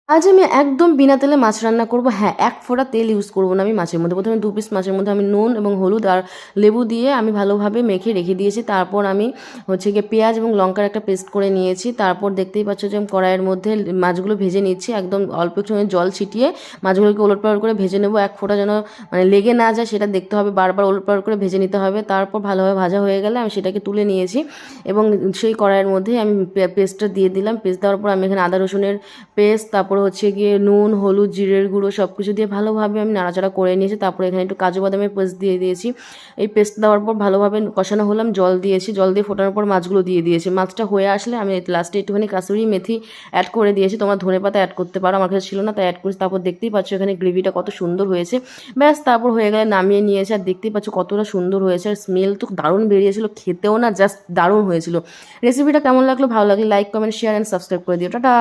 আজ আমি একদম বিনা তেলে মাছ রান্না করব। হ্যাঁ, এক ফোঁটা তেল ইউজ করব না আমি মাছের মধ্যে। প্রথমে 2 পিস মাছের মধ্যে আমি নুন এবং হলুদ আর লেবু দিয়ে আমি ভালোভাবে মেখে রেখে দিয়েছি। তারপর আমি হচ্ছে গিয়ে পেঁয়াজ এবং লঙ্কার একটা পেস্ট করে নিয়েছি। তারপর দেখতেই পাচ্ছ যে আমি কড়াইয়ের মধ্যে মাছগুলো ভেজে নিচ্ছি। একদম অল্প একটু জল ছিটিয়ে মাছগুলোকে ওলটপালট করে ভেজে নেব। এক ফোঁটা যেন মানে লেগে না যায় সেটা দেখতে হবে, বারবার ওলটপালট করে ভেজে নিতে হবে। তারপর ভালোভাবে ভাজা হয়ে গেলে আমি সেটাকে তুলে নিয়েছি এবং সেই কড়াইয়ের মধ্যেই আমি পেস্টটা দিয়ে দিলাম। পেস্ট দেওয়ার পর আমি এখানে আদা রসুনের পেস্ট, তারপর হচ্ছে গিয়ে নুন, হলুদ, জিরের গুঁড়ো সব কিছু দিয়ে ভালোভাবে আমি নাড়াচাড়া করে নিয়েছি। তারপরে এখানে একটু কাজু বাদামের পেস্ট দিয়ে দিয়েছি। এই পেস্ট দেওয়ার পর ভালোভাবে কষানো হলাম, জল দিয়েছি, জল দিয়ে ফোটানোর পর মাছগুলো দিয়ে দিয়েছি। মাছটা হয়ে আসলে আমি লাস্টে একটুখানি কাসুরি মেথি অ্যাড করে দিয়েছি। তোমরা ধনেপাতা অ্যাড করতে পারো, আমার কাছে ছিল না তাই অ্যাড করেছি। তারপর দেখতেই পাচ্ছ এখানে গ্রেভিটা কত সুন্দর হয়েছে। ব্যাস তারপর হয়ে গেলে নামিয়ে নিয়েছে। আর দেখতেই পাচ্ছ কতটা সুন্দর হয়েছে, আর স্মেল তো দারুণ বেরিয়েছিল, খেতেও না জাস্ট দারুণ হয়েছিল। রেসিপিটা কেমন লাগলো, ভালো লাগলে like, comment, share and subscribe করে দিও। টাটা।